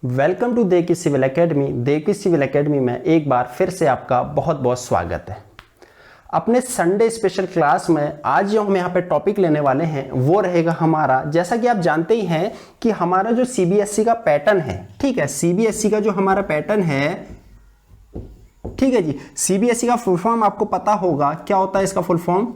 Welcome to Deki civil academy. Deki civil academy में एक बार फिर से आपका बहुत बहुत स्वागत है। अपने संडे स्पेशल क्लास में आज जो हम यहाँ पे टॉपिक लेने वाले हैं वो रहेगा हमारा, जैसा कि आप जानते ही हैं कि हमारा जो सीबीएसई का पैटर्न है, ठीक है, सीबीएसई का जो हमारा पैटर्न है, ठीक है जी, सीबीएसई का फुल फॉर्म आपको पता होगा, क्या होता है इसका फुल फॉर्म?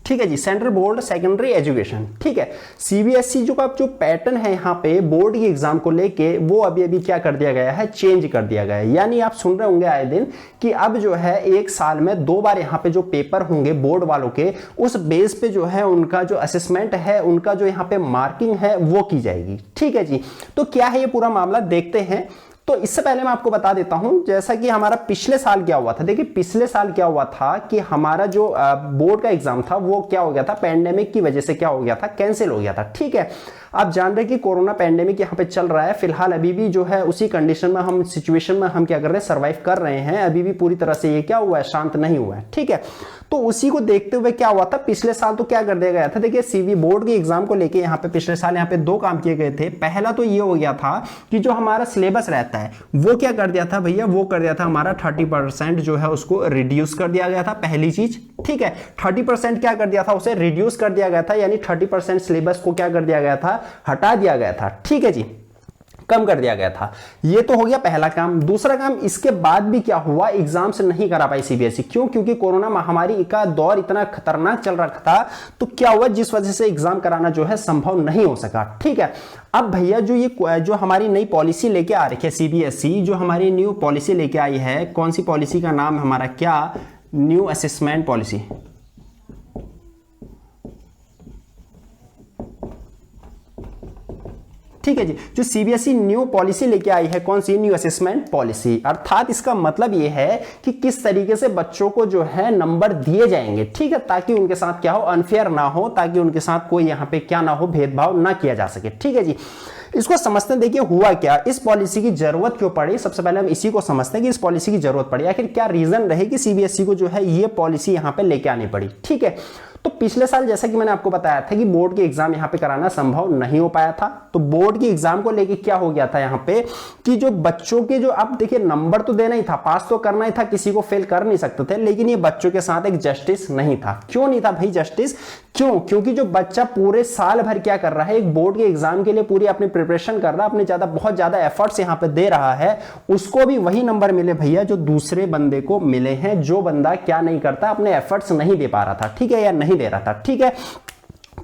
ठीक है जी, सेंट्रल बोर्ड सेकेंडरी एजुकेशन। ठीक है, सीबीएसई जो का जो पैटर्न है यहाँ पे बोर्ड के एग्जाम को लेके वो अभी क्या कर दिया गया है, चेंज कर दिया गया है। यानी आप सुन रहे होंगे आए दिन कि अब जो है एक साल में 2 बार यहाँ पे जो पेपर होंगे बोर्ड वालों के, उस बेस पे जो है उनका जो असेसमेंट है, उनका जो यहाँ पे मार्किंग है वो की जाएगी। ठीक है जी, तो क्या है ये पूरा मामला देखते हैं। तो इससे पहले मैं आपको बता देता हूं, जैसा कि हमारा पिछले साल क्या हुआ था। देखिए पिछले साल क्या हुआ था कि हमारा जो बोर्ड का एग्जाम था वो क्या हो गया था, पैंडेमिक की वजह से क्या हो गया था, कैंसिल हो गया था। ठीक है, आप जान रहे हैं कि कोरोना पैंडेमिक यहाँ पे चल रहा है फिलहाल, अभी भी जो है उसी कंडीशन में हम सिचुएशन में हम क्या कर रहे हैं, सर्वाइव कर रहे हैं। अभी भी पूरी तरह से ये क्या हुआ है, शांत नहीं हुआ है। ठीक है, तो उसी को देखते हुए क्या हुआ था, पिछले साल तो क्या कर दिया गया था, देखिए सीवी बोर्ड के एग्जाम को लेके यहाँ पे पिछले साल यहाँ पे 2 काम किए गए थे। पहला तो ये हो गया था कि जो हमारा सिलेबस रहता है वो क्या कर दिया था भैया, वो कर दिया था हमारा 30% जो है उसको रिड्यूस कर दिया गया था, पहली चीज। ठीक है, 30% क्या कर दिया था, उसे रिड्यूस कर दिया गया था, यानी 30% सिलेबस को क्या कर दिया गया था, हटा दिया गया था। ठीक है जी, कम कर दिया गया था। ये तो हो गया पहला काम। दूसरा काम, इसके बाद भी क्या हुआ, एग्जाम से नहीं करा पाई सीबीएसई। क्यों? क्योंकि कोरोना महामारी का दौर इतना खतरनाक चल रहा था, तो क्या हुआ, जिस वजह से एग्जाम कराना जो है संभव नहीं हो सका। ठीक है, अब भैया जो हमारी नई पॉलिसी लेके आ रही है सीबीएसई, जो हमारी न्यू पॉलिसी लेके आई है, कौन सी पॉलिसी का नाम हमारा क्या, न्यू असेसमेंट पॉलिसी। ठीक है जी, जो सीबीएसई न्यू पॉलिसी लेके आई है, कौन सी, न्यू असेसमेंट पॉलिसी। अर्थात इसका मतलब ये है कि किस तरीके से बच्चों को जो है नंबर दिए जाएंगे। ठीक है, ताकि उनके साथ क्या हो, अनफेयर ना हो, ताकि उनके साथ कोई यहाँ पे क्या ना हो, भेदभाव ना किया जा सके। ठीक है जी, इसको समझते हैं। देखिए हुआ क्या, इस पॉलिसी की जरूरत क्यों पड़ी, सबसे पहले हम इसी को समझते हैं कि इस पॉलिसी की जरूरत पड़ी, आखिर क्या रीजन रहे कि सीबीएसई को जो है ये पॉलिसी यहाँ पे लेके आनी पड़ी। ठीक है, तो पिछले साल जैसा कि मैंने आपको बताया था कि बोर्ड के एग्जाम यहाँ पे कराना संभव नहीं हो पाया था, तो बोर्ड के एग्जाम को लेके क्या हो गया था यहाँ पे कि जो बच्चों के जो, अब देखिए नंबर तो देना ही था, पास तो करना ही था, किसी को फेल कर नहीं सकते थे, लेकिन ये बच्चों के साथ एक जस्टिस नहीं था। क्यों नहीं था भाई जस्टिस? क्यों? क्योंकि जो बच्चा पूरे साल भर क्या कर रहा है, एक बोर्ड के एग्जाम के लिए पूरी अपनी प्रिपरेशन कर रहा है, अपने बहुत ज्यादा एफर्ट्स यहाँ पे दे रहा है, उसको भी वही नंबर मिले भैया जो दूसरे बंदे को मिले हैं, जो बंदा क्या नहीं करता, अपने एफर्ट्स नहीं दे पा रहा था। ठीक है, या नहीं दे रहा था। ठीक है,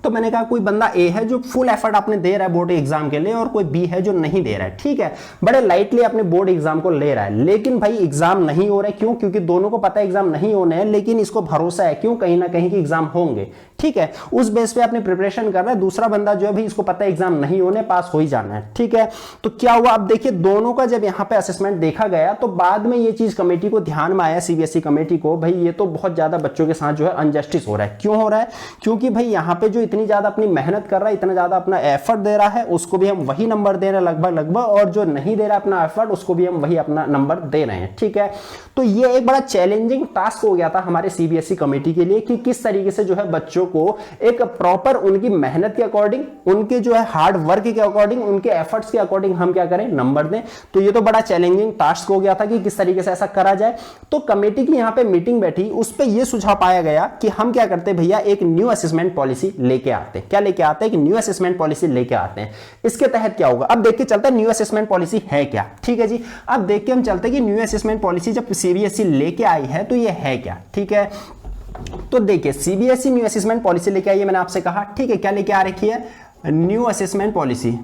तो मैंने कहा कोई बंदा ए है जो फुल एफर्ट आपने दे रहा है बोर्ड एग्जाम के लिए, और कोई बी है जो नहीं दे रहा है। ठीक है, बड़े लाइटली अपने बोर्ड एग्जाम को ले रहा है, लेकिन भाई एग्जाम नहीं हो रहा है। क्यों? क्योंकि दोनों को पता है एग्जाम नहीं होने हैं, लेकिन इसको भरोसा है, क्यों, कहीं ना कहीं कि एग्जाम होंगे। ठीक है, उस बेस पे अपनी प्रिपरेशन कर रहा है। दूसरा बंदा जो है भाई इसको पता है एग्जाम नहीं होने, पास हो ही जाना है। ठीक है, तो क्या हुआ, अब देखिए दोनों का जब यहाँ पे असेसमेंट देखा गया, तो बाद में ये चीज कमेटी को ध्यान में आया, सीबीएसई कमेटी को, भाई ये तो बहुत ज्यादा बच्चों के साथ जो है अनजस्टिस हो रहा है। क्यों हो रहा है? क्योंकि भाई यहाँ पे जो इतनी ज्यादा अपनी मेहनत कर रहा है, इतना ज्यादा अपना एफर्ट दे रहा है, उसको भी हम वही नंबर दे रहे हैं लगभग, और जो नहीं दे रहा अपना एफर्ट, उसको भी हम वही अपना नंबर दे रहे हैं। ठीक है, तो ये एक बड़ा चैलेंजिंग टास्क हो गया था हमारे सीबीएसई कमेटी के लिए कि किस तरीके से जो है बच्चों को एक प्रॉपर उनकी मेहनत के अकॉर्डिंग, उनके जो है हार्ड वर्क के अकॉर्डिंग, उनके एफर्ट्स के अकॉर्डिंग हम क्या करें, नंबर दें। तो ये तो बड़ा चैलेंजिंग टास्क हो गया था कि किस तरीके से ऐसा करा जाए। तो कमेटी की यहाँ पे मीटिंग बैठी, उस पे ये सुझाव पाया गया कि हम क्या करते भैया, एक न्यू असेसमेंट पॉलिसी लेके आते हैं। क्या लेके आते हैं? एक न्यू असेसमेंट पॉलिसी लेके आते हैं। इसके तहत क्या होगा, अब देख के चलते हैं न्यू असेसमेंट पॉलिसी है क्या। ठीक है जी, अब देख के हम चलते हैं कि न्यू असेसमेंट पॉलिसी जब सीबीएसई लेके आई है तो ये है क्या। ठीक है, तो देखिए सीबीएसई न्यू असेसमेंट पॉलिसी लेके आई है, मैंने आपसे कहा। ठीक है, क्या लेके आ रखी है, न्यू असेसमेंट पॉलिसी।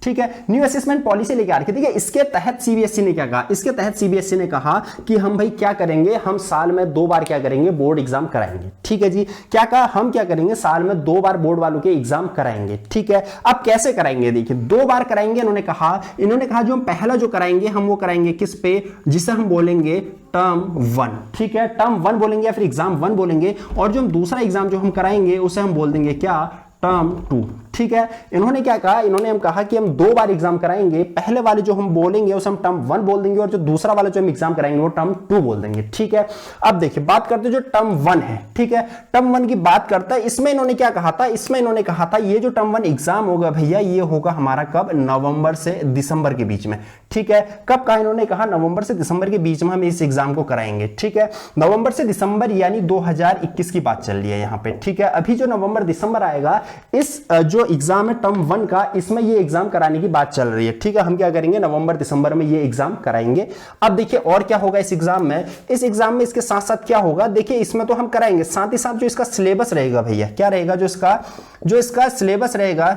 ठीक है, न्यू असेसमेंट पॉलिसी लेके आ रखी है। ठीक है, इसके तहत सीबीएसई ने क्या कहा, इसके तहत सीबीएसई ने कहा कि हम भाई क्या करेंगे, हम साल में 2 बार क्या करेंगे, बोर्ड एग्जाम कराएंगे। ठीक है जी, क्या कहा, हम क्या करेंगे, साल में 2 बार बोर्ड वालों के एग्जाम कराएंगे। ठीक है, अब कैसे कराएंगे, देखिए 2 बार कराएंगे। इन्होंने कहा जो हम पहला जो कराएंगे, हम वो कराएंगे किस पे, जिसे हम बोलेंगे टर्म 1। ठीक है, टर्म 1 बोलेंगे या फिर एग्जाम 1 बोलेंगे, और जो हम दूसरा एग्जाम जो हम कराएंगे उसे हम बोल देंगे क्या, टर्म 2। ठीक है। इन्होंने क्या कहा, इन्होंने हम कहा कि हम 2 बार एग्जाम कराएंगे, पहले वाले जो हम बोलेंगे उसे हम टर्म 1 बोल देंगे और जो दूसरा वाला जो हम एग्जाम कराएंगे वो टर्म 2 बोल देंगे, ठीक है। अब देखिए बात करते जो टर्म 1 है, ठीक है, टर्म 1 की बात करता है। इसमें इन्होंने क्या कहा था, इसमें इन्होंने कहा था ये जो टर्म 1 एग्जाम होगा भैया ये होगा हमारा कब, नवंबर से दिसंबर के बीच में, ठीक है। कब कहा इन्होंने कहा, नवंबर से दिसंबर के बीच में हम इस एग्जाम को कराएंगे, ठीक है। नवंबर से दिसंबर यानी 2021 की बात चल रही है यहां पे, ठीक है। अभी जो नवंबर दिसंबर आएगा इस जो एग्जाम है टर्म 1 का, इसमें ये एग्जाम कराने की बात चल रही है, ठीक है। हम क्या करेंगे, नवंबर दिसंबर में ये एग्जाम कराएंगे। अब देखिए और क्या होगा इस एग्जाम में, इस एग्जाम में इसके साथ साथ क्या होगा, देखिए इसमें तो हम कराएंगे, साथ ही साथ जो इसका सिलेबस रहेगा भैया, क्या रहेगा, जो इसका सिलेबस रहेगा,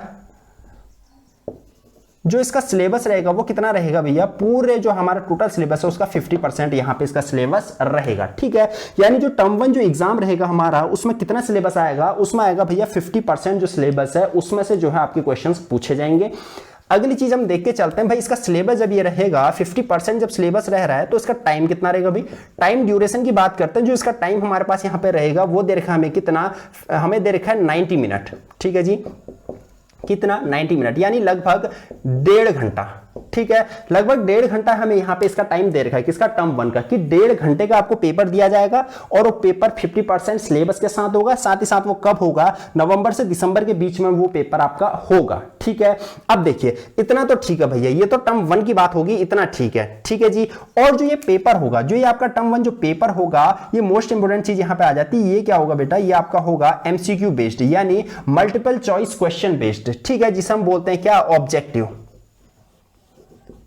जो इसका सिलेबस रहेगा वो कितना रहेगा भैया, पूरे जो हमारा टोटल सिलेबस है उसका 50% यहां पे इसका सिलेबस रहेगा, ठीक है। यानी जो टर्म 1 जो एग्जाम रहेगा हमारा उसमें कितना सिलेबस आएगा, उसमें आएगा भैया 50% जो सिलेबस है उसमें से जो है आपके क्वेश्चंस पूछे जाएंगे। अगली चीज हम देख के चलते हैं भाई, इसका सिलेबस जब ये रहेगा 50% जब सिलेबस रह रहा है तो इसका टाइम कितना रहेगा भाई, टाइम ड्यूरेशन की बात करते हैं। जो इसका टाइम हमारे पास यहाँ पे रहेगा वो दे रखा है हमें कितना, हमें दे रखा है 90 मिनट, ठीक है जी, कितना 90 मिनट यानी लगभग 1.5 घंटा, ठीक है। लगभग 1.5 घंटा हमें यहां पे इसका टाइम दे रखा है, किसका, टर्म 1 का, कि 1.5 घंटे का आपको पेपर दिया जाएगा और वो पेपर 50% सिलेबस के साथ होगा। साथ ही साथ वो कब होगा, नवंबर से दिसंबर के बीच में वो पेपर आपका होगा, ठीक है। अब देखिए इतना तो ठीक है भैया, ये तो टर्म 1 की बात होगी, इतना ठीक है, ठीक है जी। और जो ये पेपर होगा, जो ये आपका टर्म 1 जो पेपर होगा, ये मोस्ट इंपोर्टेंट चीज यहां पे आ जाती है, ये क्या होगा बेटा, ये आपका होगा एमसीक्यू बेस्ड यानी मल्टीपल चॉइस क्वेश्चन बेस्ड, ठीक है, जिसे हम बोलते हैं क्या,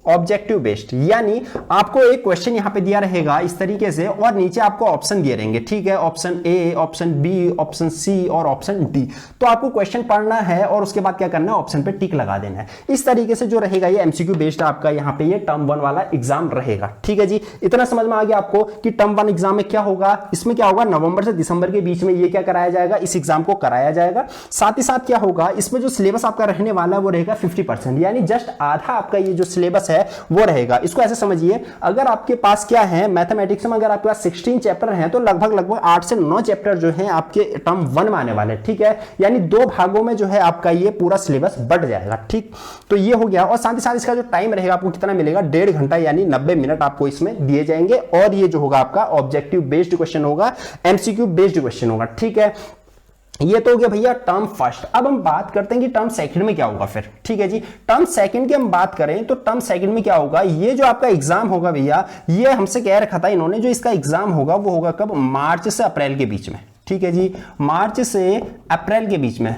ऑब्जेक्टिव बेस्ड। यानी आपको एक क्वेश्चन यहां पे दिया रहेगा इस तरीके से और नीचे आपको ऑप्शन दिए रहेंगे, ठीक है, option A, option B, option C और ऑप्शन डी। तो आपको क्वेश्चन पढ़ना है और उसके बाद क्या करना है, ऑप्शन पे टिक लगा देना है। इस तरीके से जो रहेगा ये एमसीक्यू बेस्ड आपका यहां पे ये टर्म 1 वाला एग्जाम रहेगा, ठीक है जी। इतना समझ में आ गया आपको कि टर्म 1 एग्जाम में क्या होगा, इसमें क्या होगा, नवंबर से दिसंबर के बीच में ये क्या कराया जाएगा, इस एग्जाम को कराया जाएगा। साथ ही साथ क्या होगा, इसमें जो सिलेबस आपका रहने वाला है वो रहेगा 50%, यानी जस्ट आधा आपका ये जो सिलेबस है वो रहेगा। इसको ऐसे समझिए, अगर आपके पास क्या है, मैथमेटिक्स में अगर आपके पास 16 चैप्टर हैं तो लगभग 8 से 9 चैप्टर जो हैं आपके टर्म 1 में आने वाले, ठीक है। यानी 2 भागों में जो है आपका ये पूरा सिलेबस बढ़ जाएगा, ठीक। तो ये हो गया। और साथ ही साथ इसका जो टाइम रहेगा आपको कितना मिलेगा, 1.5 घंटा यानी 90 मिनट आपको इसमें दिए जाएंगे। और ये जो होगा आपका ऑब्जेक्टिव बेस्ड क्वेश्चन होगा, एमसीक्यू बेस्ड क्वेश्चन होगा, ठीक है। ये तो हो गया भैया टर्म फर्स्ट। अब हम बात करते हैं कि टर्म सेकंड में क्या होगा फिर, ठीक है जी। टर्म सेकंड की हम बात करें तो टर्म सेकंड में क्या होगा, ये जो आपका एग्जाम होगा भैया, ये हमसे कह रखा था इन्होंने, जो इसका एग्जाम होगा वो होगा कब, मार्च से अप्रैल के बीच में, ठीक है जी, मार्च से अप्रैल के बीच में,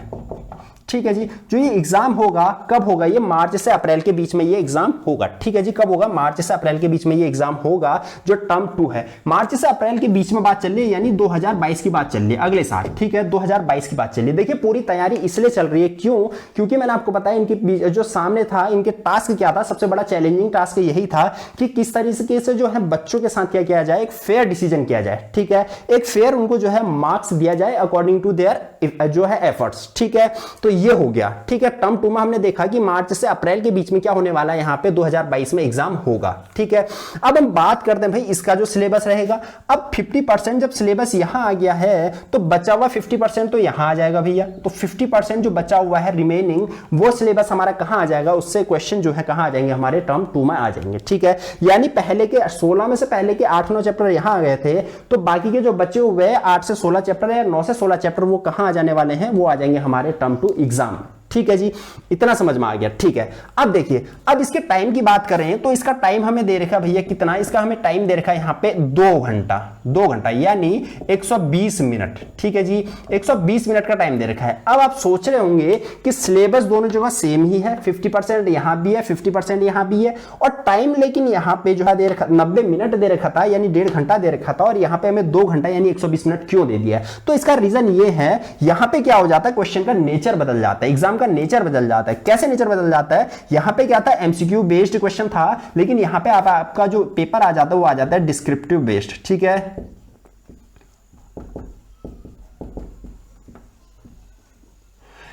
ठीक है जी। जो ये एग्जाम होगा कब होगा, ये मार्च से अप्रैल के बीच में ये एग्जाम होगा, ठीक है जी। कब होगा, मार्च से अप्रैल के बीच में ये एग्जाम होगा। जो टर्म 2 है, मार्च से अप्रैल के बीच में बात चल रही है, यानी 2022 की बात चल रही है, अगले साल, ठीक है, 2022 की बात चल रही है। देखिए पूरी तैयारी इसलिए चल रही है, क्यों, क्योंकि मैंने आपको बताया इनके जो सामने था, इनके टास्क क्या था, सबसे बड़ा चैलेंजिंग टास्क यही था कि किस तरीके से जो है बच्चों के साथ क्या किया जाए, एक फेयर डिसीजन किया जाए, ठीक है, एक फेयर उनको जो है मार्क्स दिया जाए अकॉर्डिंग टू देयर जो है एफर्ट्स, ठीक है। तो ये हो गया, ठीक है। टर्म 2 में हमने देखा कि मार्च से अप्रैल के बीच में क्या होने वाला है, यहां पे 2022 में एग्जाम होगा, ठीक है। अब हम बात करते हैं भाई इसका जो सिलेबस रहेगा। अब 50% जब सिलेबस यहां आ गया है तो बचा हुआ 50% तो यहां आ जाएगा भैया। तो 50% जो बचा हुआ है रिमेनिंग, वो सिलेबस हमारा कहां आ जाएगा, उससे क्वेश्चन जो है कहां आ जाएंगे, हमारे टर्म 2 में आ जाएंगे, ठीक है। यानी पहले के 16 में से पहले के 8-9 चैप्टर यहां आ गए थे, तो बाकी के जो बचे हुए 8 से 16 चैप्टर या 9 से 16 चैप्टर वो कहां आ जाने वाले हैं, वो आ जाएंगे हमारे टर्म 2 एग्जाम, ठीक है जी। इतना समझ में आ गया, ठीक है। अब देखिए, अब इसके टाइम की बात करें तो इसका टाइम हमें दे रखा भैया कितना, इसका हमें टाइम दे रखा है यहां पे 2 घंटा यानी 120 मिनट, ठीक है जी। 120 मिनट का टाइम दे रखा है। अब आप सोच रहे होंगे कि सिलेबस दोनों जगह सेम ही है, 50% यहां भी है, 50% यहां भी है, और टाइम लेकिन यहां पे जो है दे रखा 90 मिनट दे रखा था, यानी 1.5 घंटा दे रखा था, और यहां पे हमें 2 घंटा यानी 120 मिनट क्यों दे दिया है। तो इसका रीजन ये है, यहां पे क्या हो जाता है, क्वेश्चन का नेचर बदल जाता है, एग्जाम का नेचर बदल जाता है। कैसे नेचर बदल जाता है, यहां पे क्या था, एमसीक्यू बेस्ड क्वेश्चन था, लेकिन यहां पे आपका जो पेपर आ जाता है वो आ जाता है डिस्क्रिप्टिव बेस्ड, ठीक है।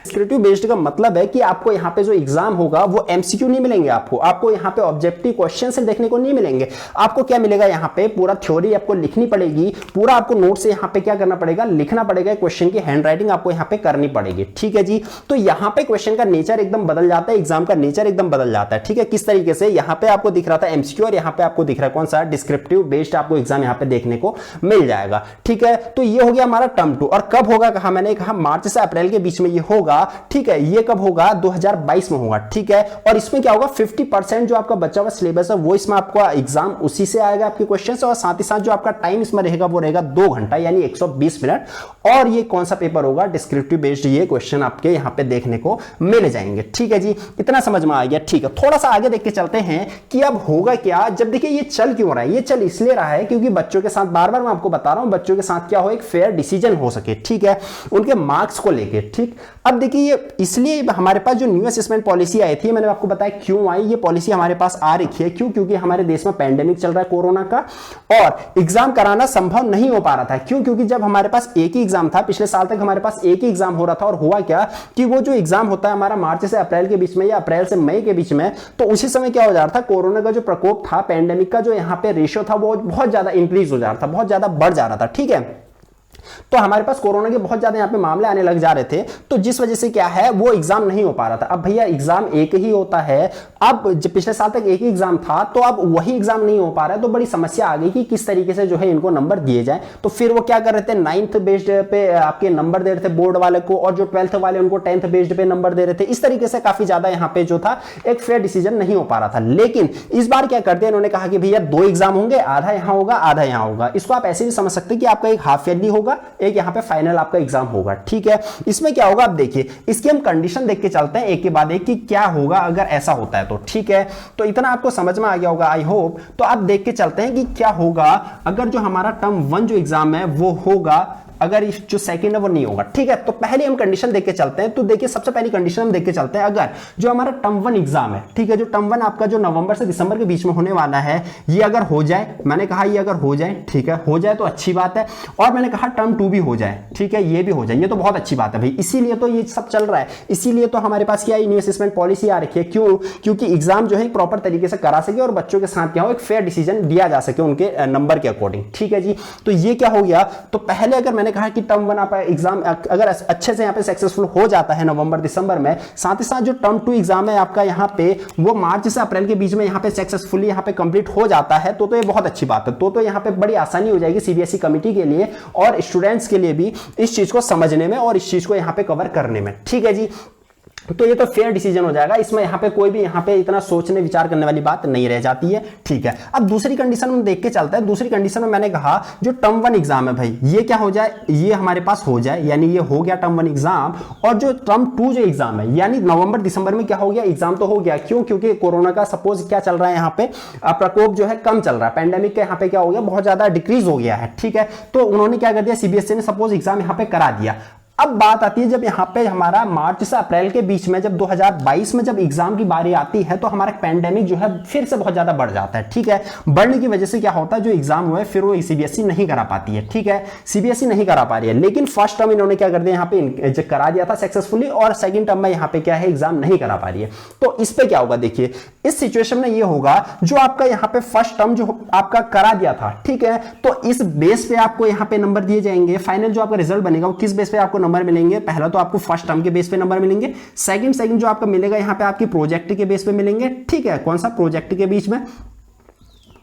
डिस्क्रिप्टिव बेस्ड का मतलब है कि आपको यहाँ पे जो एग्जाम होगा वो एमसीक्यू नहीं मिलेंगे, आपको यहाँ पे ऑब्जेक्टिव क्वेश्चन से देखने को नहीं मिलेंगे। आपको क्या मिलेगा, यहाँ पे पूरा थ्योरी आपको लिखनी पड़ेगी, पूरा आपको नोट से यहाँ पे क्या करना पड़ेगा, लिखना पड़ेगा, क्वेश्चन की हैंडराइटिंग आपको यहाँ पे करनी पड़ेगी। ठीक है जी, तो यहाँ पे क्वेश्चन का नेचर एकदम बदल जाता है, एग्जाम का नेचर एकदम बदल जाता है। ठीक है, किस तरीके से यहाँ पे आपको दिख रहा था एमसीक्यू और यहाँ पे आपको दिख रहा है कौन सा, डिस्क्रिप्टिव बेस्ड आपको एग्जाम यहाँ पे देखने को मिल जाएगा। ठीक है, तो ये हो गया हमारा टर्म 2। और कब होगा, कहा मैंने कहा मार्च से अप्रैल के बीच में ये होगा। ठीक है, ये कब होगा, 2022 में होगा। ठीक है, और इसमें क्या होगा, 50% जो आपका बचा हुआ सिलेबस है वो इसमें आपका एग्जाम उसी से आएगा, आपके क्वेश्चन, और साथ ही साथ जो आपका टाइम इसमें रहेगा वो रहेगा 2 घंटा यानी 120 मिनट। और ये कौन सा पेपर होगा, डिस्क्रिप्टिव बेस्ड ये क्वेश्चन आपके यहाँ पे देखने को मिल जाएंगे। ठीक है जी, इतना समझ में आ गया। ठीक है, थोड़ा सा आगे देख के चलते हैं कि अब होगा क्या। जब देखिए ये चल क्यों रहा है, ये चल इसलिए रहा है क्योंकि बच्चों के साथ, बार बार मैं आपको बता रहा हूं, बच्चों के साथ क्या हो, एक फेयर डिसीजन हो सके। ठीक है, उनके मार्क्स को लेके। ठीक, अब देखिए ये इसलिए हमारे पास जो न्यू असेसमेंट पॉलिसी आई थी, मैंने आपको बताया क्यों आई ये पॉलिसी हमारे पास आ रखी है। क्यों, क्योंकि हमारे देश में पैंडेमिक चल रहा है कोरोना का और एग्जाम कराना संभव नहीं हो पा रहा था। क्यों, क्योंकि जब हमारे पास एक ही एग्जाम था, पिछले साल तक हमारे पास एक ही एग्जाम हो रहा था, और हुआ क्या कि वो जो एग्जाम होता है हमारा मार्च से अप्रैल के बीच में या अप्रैल से मई के बीच में, तो उसी समय क्या हो जा रहा था, कोरोना का जो प्रकोप था, पैंडेमिक का जो यहाँ पे रेशियो था वो बहुत ज्यादा इंक्रीज हो जा रहा था, बहुत ज्यादा बढ़ जा रहा था। ठीक है, तो हमारे पास कोरोना के बहुत ज्यादा यहाँ पे मामले आने लग जा रहे थे, तो जिस वजह से क्या है वो एग्जाम नहीं हो पा रहा था। अब भैया एग्जाम एक ही होता है, अब पिछले साल तक एक ही एग्जाम था, तो अब वही एग्जाम नहीं हो पा रहा है, तो बड़ी समस्या आ गई कि किस तरीके से जो है इनको नंबर दिए जाए। तो फिर वो क्या कर रहे थे, 9th बेस्ड पे आपके नंबर दे रहे थे बोर्ड वाले को, और जो 12th वाले उनको 10th बेस्ड पे नंबर दे रहे थे। इस तरीके से काफी ज्यादा यहाँ पे जो था एक फेयर डिसीजन नहीं हो पा रहा था। लेकिन इस बार क्या करते हैं, इन्होंने कहा कि भैया 2 एग्जाम होंगे, आधा यहाँ होगा आधा यहाँ होगा। इसको आप ऐसे भी समझ सकते हैं कि आपका एक हाफ ईयरली होगा, एक यहाँ पे फाइनल आपका एग्जाम होगा। ठीक है, इसमें क्या होगा, आप देखिए इसकी हम कंडीशन देख के चलते हैं एक के बाद एक कि क्या होगा अगर ऐसा होता है तो। ठीक है, तो इतना आपको समझ में आ गया होगा आई होप। तो आप देख के चलते हैं कि क्या होगा अगर जो हमारा टर्म 1 जो एग्जाम है वो होगा, अगर जो सेकंड है वो नहीं होगा। ठीक है, तो पहले हम कंडीशन देख के चलते हैं। तो देखिए सबसे पहली कंडीशन हम देख के चलते हैं, अगर जो हमारा टर्म 1 एग्जाम है, ठीक है, जो टर्म 1 आपका जो नवंबर से दिसंबर के बीच में होने वाला है, ये अगर हो जाए, मैंने कहा ये अगर हो जाए, ठीक है, हो जाए तो अच्छी बात है। और मैंने कहा टर्म 2 भी हो जाए, ठीक है, ये भी हो जाए, ये तो बहुत अच्छी बात है भाई। इसीलिए तो ये सब चल रहा है, इसीलिए तो हमारे पास क्या न्यू असेसमेंट पॉलिसी आ रखी है। क्यों, क्योंकि एग्जाम जो है प्रॉपर तरीके से करा सके और बच्चों के साथ क्या हो एक फेयर डिसीजन दिया जा सके उनके नंबर के अकॉर्डिंग। ठीक है जी, तो ये क्या हो गया, तो पहले अगर मैंने कहा कि टर्म 1 एग्जाम अगर अच्छे से यहाँ पे सक्सेसफुल हो जाता है नवंबर दिसंबर में, साथ ही साथ जो टर्म 2 एग्जाम है आपका यहाँ पे वो मार्च से अप्रैल के बीच में यहाँ पे सक्सेसफुली यहाँ पे कंप्लीट हो जाता है, तो ये बहुत अच्छी बात है। तो यहाँ पे बड़ी आसानी हो जाएगी सीबीएसई कमिटी के लिए और स्टूडेंट्स के लिए भी इस चीज को समझने में और इस चीज को यहाँ पे कवर करने में। ठीक है जी, तो ये तो फेयर डिसीजन हो जाएगा, इसमें यहाँ पे कोई भी यहाँ पे इतना सोचने विचार करने वाली बात नहीं रह जाती है। ठीक है, अब दूसरी कंडीशन में देख के चलते हैं। दूसरी कंडीशन में मैंने कहा जो टर्म 1 एग्जाम है भाई, ये क्या हो जाए, ये हमारे पास हो जाए, यानी ये हो गया टर्म 1 एग्जाम। और जो टर्म 2 जो एग्जाम है, यानी नवंबर दिसंबर में क्या हो गया, एग्जाम तो हो गया। क्यों, क्योंकि कोरोना का सपोज क्या चल रहा है यहाँ पे, प्रकोप जो है कम चल रहा है, पैंडेमिक का यहाँ पे क्या हो गया, बहुत ज्यादा डिक्रीज हो गया है। ठीक है, तो उन्होंने क्या कर दिया, सीबीएसई ने सपोज एग्जाम यहाँ पे करा दिया। अब बात आती है जब यहाँ पे हमारा मार्च से अप्रैल के बीच में जब 2022 में जब एग्जाम की बारी आती है, तो हमारा पैंडेमिक जो है फिर से बहुत ज्यादा बढ़ जाता है। ठीक है, बढ़ने की वजह से क्या होता है, जो एग्जाम हुआ है फिर वो सीबीएसई नहीं करा पाती है। ठीक है, सीबीएसई नहीं करा पा रही है, लेकिन फर्स्ट टर्म इन्होंने क्या कर दिया, यहाँ पे करा दिया था सक्सेसफुली, और सेकंड टर्म में यहाँ पे क्या है, एग्जाम नहीं करा पा रही है। तो इस पे क्या होगा, देखिए इस सिचुएशन में ये होगा, जो आपका यहाँ पे फर्स्ट टर्म जो आपका करा दिया था, ठीक है, तो इस बेस पे आपको यहाँ पे नंबर दिए जाएंगे। फाइनल जो आपका रिजल्ट बनेगा वो किस बेस पे आपको नंबर मिलेंगे, पहला तो आपको फर्स्ट टर्म के बेस पे नंबर मिलेंगे, सेकंड जो आपका मिलेगा यहाँ पे आपके प्रोजेक्ट के बेस पे मिलेंगे। ठीक है, कौन सा प्रोजेक्ट के बीच में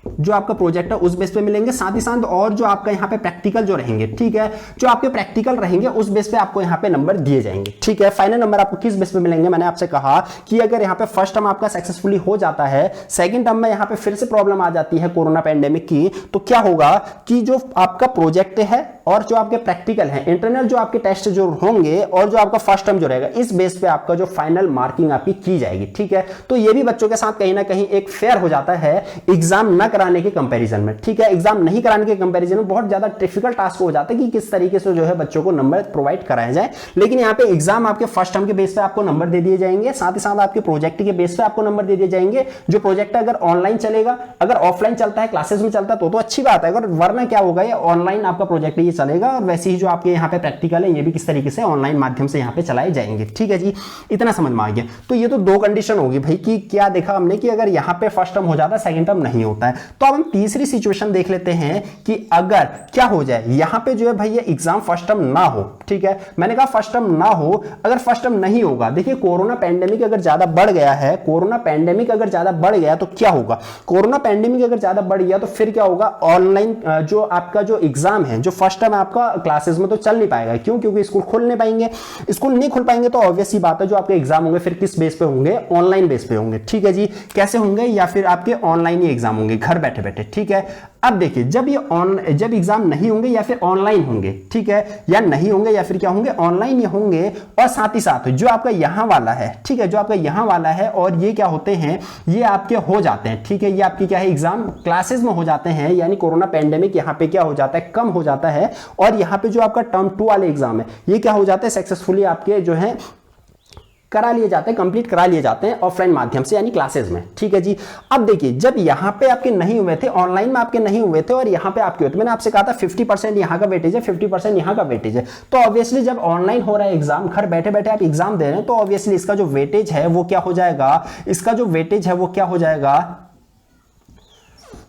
जो आपका प्रोजेक्ट है उस बेस पे मिलेंगे, साथ ही साथ और जो आपका यहाँ पे प्रैक्टिकल जो रहेंगे, ठीक है, जो आपके प्रैक्टिकल रहेंगे उस बेस पे आपको यहाँ पे नंबर दिए जाएंगे। ठीक है, फाइनल नंबर आपको किस बेस पे मिलेंगे, मैंने आपसे कहा कि अगर यहाँ पे फर्स्ट टर्म आपका सक्सेसफुली हो जाता है, सेकंड टर्म में यहाँ पे फिर से प्रॉब्लम आ जाती है कोरोना पैंडेमिक की, तो क्या होगा कि जो आपका प्रोजेक्ट है और जो आपके प्रैक्टिकल है, इंटरनल जो आपके टेस्ट जो होंगे और जो आपका फर्स्ट टर्म जो रहेगा, इस बेस पे आपका जो फाइनल मार्किंग आपकी की जाएगी। ठीक है, तो ये भी बच्चों के साथ कहीं ना कहीं एक फेयर हो जाता है एग्जाम न कराने के कंपैरिजन में। ठीक है, एग्जाम नहीं कराने के कंपैरिजन में बहुत ज्यादा डिफिकल्ट टास्क हो जाता है कि किस तरीके से जो है बच्चों को नंबर प्रोवाइड कराया जाए, लेकिन यहाँ पे एग्जाम आपके फर्स्ट टर्म के बेस पे आपको नंबर दे दिए जाएंगे, साथ ही साथ आपके प्रोजेक्ट के बेस पे आपको नंबर दे दिए जाएंगे। जो प्रोजेक्ट अगर ऑनलाइन चलेगा, अगर ऑफलाइन चलता है क्लासेस में चलता है तो अच्छी बात है, अगर वरना क्या होगा, ये ऑनलाइन आपका प्रोजेक्ट ये चलेगा और वैसे ही जो आपके यहाँ पे प्रैक्टिकल है ये भी किस तरीके से ऑनलाइन माध्यम से यहाँ पे चलाए जाएंगे। ठीक है जी, इतना समझ में आ गया। तो ये तो दो कंडीशन होगी भाई कि क्या देखा हमने कि अगर यहाँ पे फर्स्ट टर्म हो जाता है सेकंड टर्म नहीं होता है। तो अब हम तीसरी सिचुएशन देख लेते हैं कि अगर क्या हो जाए यहाँ पे जो है भाई ये एग्जाम फर्स्ट टर्म ना हो। ठीक है, मैंने कहा फर्स्ट टर्म ना हो, अगर फर्स्ट टर्म नहीं होगा, देखिए कोरोना पैंडेमिक अगर ज्यादा बढ़ गया है, कोरोना पैंडेमिक अगर ज्यादा बढ़ गया तो क्या होगा, कोरोना पैंडेमिक अगर ज्यादा बढ़ गया तो फिर क्या होगा, ऑनलाइन जो आपका जो एग्जाम है जो फर्स्ट टर्म आपका क्लासेस में तो चल नहीं पाएगा। क्यों? क्योंकि स्कूल खुल नहीं पाएंगे, स्कूल नहीं खुल पाएंगे तो ऑब्वियस सी बात है जो आपके एग्जाम होंगे फिर किस बेस पे होंगे, ऑनलाइन बेस पे होंगे। ठीक है जी, कैसे होंगे, या फिर आपके ऑनलाइन ही एग्जाम होंगे घर बैठे बैठे। ठीक है, अब देखिए जब एग्जाम नहीं होंगे या फिर ऑनलाइन होंगे, ठीक है, या नहीं होंगे या फिर क्या होंगे, ऑनलाइन ही होंगे, और साथ ही साथ जो आपका यहां वाला है, ठीक है, जो आपका यहां वाला है और ये क्या होते हैं, ये आपके हो जाते हैं। ठीक है, ये आपकी क्या है, एग्जाम क्लासेस में हो जाते हैं, यानी कोरोना पैंडेमिक यहां पे क्या हो जाता है, कम हो जाता है, और यहां पे जो आपका टर्म 2 वाले एग्जाम है ये क्या हो जाते हैं, सक्सेसफुली आपके जो है करा लिए जाते हैं, कंप्लीट करा लिए जाते हैं ऑफलाइन माध्यम से यानी क्लासेस में। ठीक है जी, अब देखिए जब यहां पे आपके नहीं हुए थे, ऑनलाइन में आपके नहीं हुए थे और यहां पे आपके हुए थे, मैंने आपसे कहा था 50% यहां का वेटेज है, 50% यहां का वेटेज है। तो ऑब्वियसली जब ऑनलाइन हो रहा है एग्जाम, घर बैठे बैठे आप एग्जाम दे रहे हैं, तो ऑब्वियसली इसका जो वेटेज है वो क्या हो जाएगा, इसका जो वेटेज है वो क्या हो जाएगा,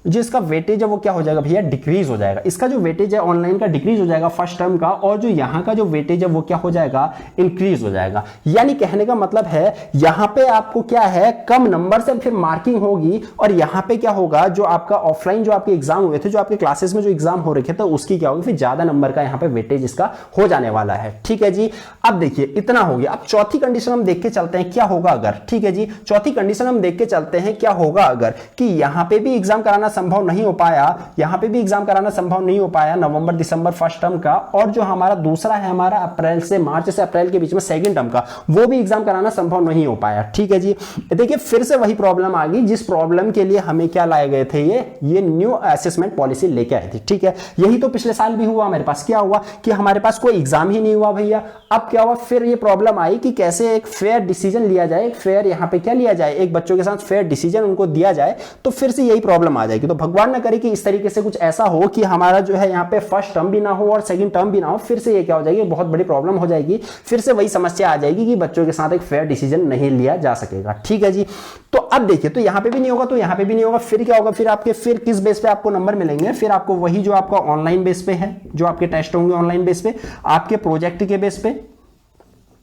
जो इसका वेटेज है वो क्या हो जाएगा भैया, डिक्रीज हो जाएगा। इसका जो वेटेज है ऑनलाइन का डिक्रीज हो जाएगा फर्स्ट टर्म का, और जो यहां का जो वेटेज है वो क्या हो जाएगा, इंक्रीज हो जाएगा। यानी कहने का मतलब है यहां पे आपको क्या है, कम नंबर से फिर मार्किंग होगी, और यहां पे क्या होगा, जो आपका ऑफलाइन जो आपके एग्जाम हुए थे, जो आपके क्लासेस में जो एग्जाम हो रखे थे उसकी क्या होगी, फिर ज्यादा नंबर का यहां पे वेटेज इसका हो जाने वाला है। ठीक है जी, अब देखिए इतना हो गया। अब चौथी कंडीशन हम देख के चलते हैं क्या होगा अगर, ठीक है जी, चौथी कंडीशन हम देख के चलते हैं क्या होगा अगर कि यहां पे भी एग्जाम कराना संभव नहीं हो पाया, यहां पे भी एग्जाम कराना संभव नहीं हो पाया नवंबर दिसंबर फर्स्ट टर्म का, और जो हमारा दूसरा है हमारा अप्रैल से मार्च से अप्रैल के बीच में सेकंड टर्म का, वो भी एग्जाम कराना संभव नहीं हो पाया। ठीक है जी, देखिए फिर से वही प्रॉब्लम आ गई जिस प्रॉब्लम के लिए हमें क्या लाए गए थे, ये न्यू असेसमेंट पॉलिसी लेके आए थे। ठीक है, यही तो पिछले साल भी हुआ मेरे पास, क्या हुआ कि हमारे पास कोई एग्जाम ही नहीं हुआ भैया। अब क्या हुआ, फिर ये प्रॉब्लम आई कि कैसे एक फेयर डिसीजन लिया जाए, फेयर यहां पे क्या लिया जाए, एक बच्चों के साथ फेयर डिसीजन उनको दिया जाए, तो फिर से यही प्रॉब्लम आ जाएगी। तो भगवान ना करे कि इस तरीके से कुछ ऐसा हो कि हमारा जो है यहाँ पे फर्स्ट टर्म भी ना हो और सेकंड टर्म भी ना हो, फिर से ये क्या हो जाएगी, बहुत बड़ी प्रॉब्लम हो जाएगी, फिर से वही समस्या आ जाएगी कि बच्चों के साथ एक फेयर डिसीजन नहीं लिया जा सकेगा। ठीक है जी, तो अब देखिए, तो यहां पे भी नहीं होगा तो यहां पे भी नहीं होगा, फिर क्या होगा, फिर आपके फिर किस बेस पे आपको नंबर मिलेंगे, फिर आपको वही जो आपका ऑनलाइन बेस पे है, जो आपके टेस्ट होंगे ऑनलाइन बेस पे, आपके प्रोजेक्ट के बेस पे,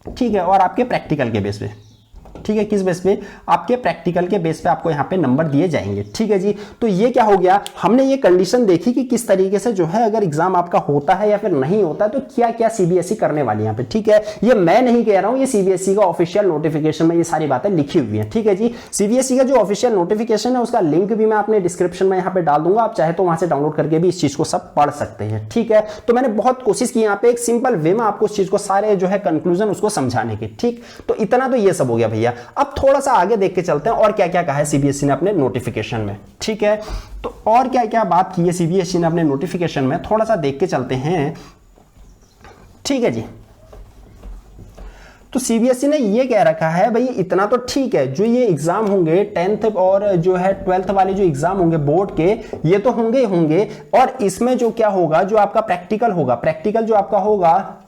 ठीक है, और आपके प्रैक्टिकल के बेस पे। ठीक है, किस बेस पे, आपके प्रैक्टिकल के बेस पे आपको यहाँ पे नंबर दिए जाएंगे। ठीक है जी, तो ये क्या हो गया, हमने ये कंडीशन देखी कि किस तरीके से जो है अगर एग्जाम आपका होता है या फिर नहीं होता है तो क्या क्या सीबीएसई करने वाली है यहाँ पे। ठीक है, ये मैं नहीं कह रहा हूं, ये सीबीएसई का ऑफिशियल नोटिफिकेशन में ये सारी बातें लिखी हुई है। ठीक है जी, सीबीएसई का जो ऑफिशियल नोटिफिकेशन है उसका लिंक भी मैं अपने डिस्क्रिप्शन में यहाँ पे डाल दूंगा, आप चाहे तो वहां से डाउनलोड करके भी इस चीज को सब पढ़ सकते हैं। ठीक है, तो मैंने बहुत कोशिश की यहाँ पे एक सिंपल वे में आपको इस चीज को सारे जो है कंक्लूजन उसको समझाने की। ठीक, तो इतना तो ये सब हो गया भैया। अब थोड़ा सा आगे देख के चलते हैं और क्या क्या कहा है सीबीएसई ने अपने नोटिफिकेशन में। ठीक है, तो और क्या क्या बात की है सीबीएसई ने अपने नोटिफिकेशन में, थोड़ा सा देख के चलते हैं। ठीक है जी, तो सीबीएसई ने ये कह रखा है भाई इतना तो ठीक है, जो ये एग्जाम होंगे 10th और जो है 12th वाले जो एग्जाम होंगे बोर्ड के, ये तो होंगे ही होंगे, और इसमें जो क्या होगा, जो आपका प्रैक्टिकल होगा, प्रैक्टिकल जो आपका होगा,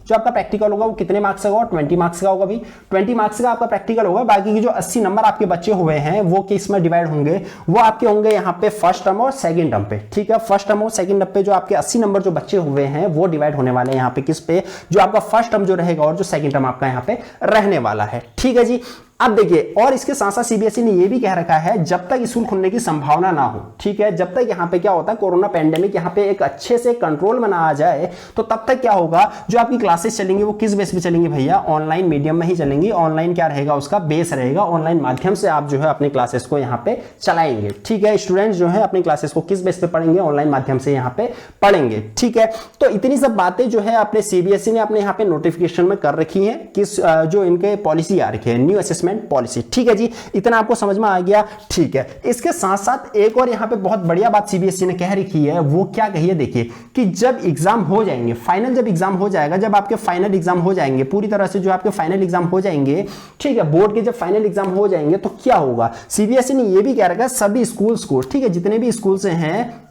जो आपका प्रैक्टिकल होगा वो कितने मार्क्स का होगा, 20 मार्क्स का होगा। भी 20 मार्क्स का आपका प्रैक्टिकल होगा, बाकी की जो 80 नंबर आपके बच्चे हुए हैं वो किस में डिवाइड होंगे, वो आपके होंगे यहाँ पे फर्स्ट टर्म और सेकंड टर्म पे। ठीक है, फर्स्ट टर्म और सेकंड टर्म पे जो आपके 80 नंबर जो बच्चे हुए हैं वो डिवाइड होने वाले हैं यहाँ पे किस पे, जो आपका फर्स्ट टर्म जो रहेगा और जो सेकंड टर्म आपका यहाँ पे रहने वाला है। ठीक है जी, अब देखिए, और इसके साथ साथ सीबीएसई ने यह भी कह रखा है जब तक स्कूल खुलने की संभावना ना हो, ठीक है, जब तक यहां पे क्या होता है कोरोना पैंडेमिक यहां पे एक अच्छे से कंट्रोल में ना आ जाए, तो तब तक क्या होगा, जो आपकी क्लासेस चलेंगी वो किस बेस पे चलेंगी भैया, ऑनलाइन मीडियम में ही चलेंगी। ऑनलाइन क्या रहेगा, उसका बेस रहेगा, ऑनलाइन माध्यम से आप जो है अपनी क्लासेस को यहाँ पे चलाएंगे। ठीक है, स्टूडेंट्स जो है अपनी क्लासेस को किस बेस पे पढ़ेंगे, ऑनलाइन माध्यम से यहाँ पे पढ़ेंगे। ठीक है, तो इतनी सब बातें जो है अपने सीबीएसई ने अपने यहाँ पे नोटिफिकेशन में कर रखी है, किस जो इनके पॉलिसी आ रखी है, न्यू असेसमेंट पॉलिसी। ठीक है जी, इतना आपको समझ में आ गया। ठीक है, इसके साथ साथ एक और यहाँ पे बहुत बढ़िया बात सीबीएसई ने कह रखी है, वो क्या कही है, देखिए कि जब एग्जाम हो जाएंगे, फाइनल जब एग्जाम हो जाएगा, जब आपके फाइनल एग्जाम हो जाएंगे पूरी तरह से, जो आपके फाइनल एग्जाम हो जाएंगे, ठीक है, बोर्ड के जब फाइनल एग्जाम हो जाएंगे तो क्या होगा, सीबीएसई ने यह भी कह रखा है सभी स्कूल्स को, ठीक है, जितने भी स्कूल से हैं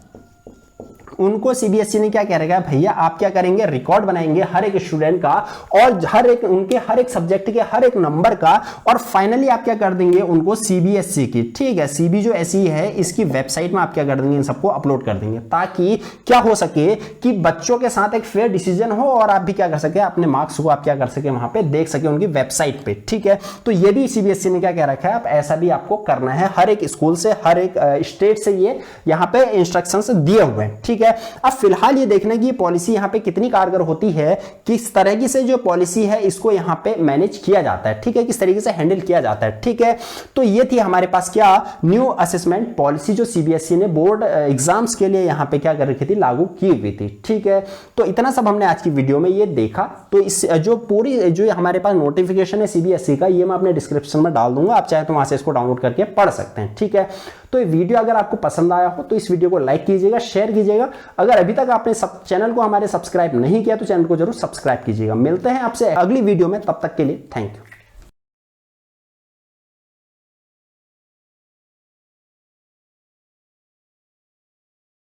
उनको सीबीएसई ने क्या कह रखा है, भैया आप क्या करेंगे, रिकॉर्ड बनाएंगे हर एक स्टूडेंट का और हर एक सब्जेक्ट के हर एक नंबर का, और फाइनली आप क्या कर देंगे उनको सीबीएसई की, ठीक है, सीबीएसई है इसकी वेबसाइट में आप क्या कर देंगे, इन सबको अपलोड कर देंगे, ताकि क्या हो सके कि बच्चों के साथ एक फेयर डिसीजन हो और आप भी क्या कर सके, अपने मार्क्स को आप क्या कर सके वहां पे देख सके उनकी वेबसाइट पे, ठीक है। तो ये भी सीबीएसई ने क्या कह रखा है, आप ऐसा भी आपको करना है, हर एक स्कूल से हर एक स्टेट से ये यहां पे इंस्ट्रक्शंस दिए हुए हैं, ठीक है। अब फिलहाल ये देखने की पॉलिसी यहां पे कितनी कारगर होती है, किस तरह से जो पॉलिसी है इसको यहां पे मैनेज किया जाता है, ठीक है, किस तरीके से हैंडल किया जाता है, ठीक है। तो ये थी हमारे पास क्या, न्यू असेसमेंट पॉलिसी जो सीबीएसई ने बोर्ड एग्जाम्स के लिए यहां पे क्या कर रखी थी, लागू की हुई थी, ठीक है। तो इतना सब हमने आज की वीडियो में ये देखा। तो इस जो पूरी जो हमारे पास नोटिफिकेशन है सीबीएसई का, ये मैं अपने डिस्क्रिप्शन में डाल दूंगा, आप चाहे तो वहां से इसको डाउनलोड करके पढ़ सकते हैं, ठीक है। तो ये वीडियो अगर आपको पसंद आया हो तो इस वीडियो को लाइक कीजिएगा, शेयर कीजिएगा। अगर अभी तक आपने चैनल को हमारे सब्सक्राइब नहीं किया तो चैनल को जरूर सब्सक्राइब कीजिएगा। मिलते हैं आपसे अगली वीडियो में, तब तक के लिए थैंक यू।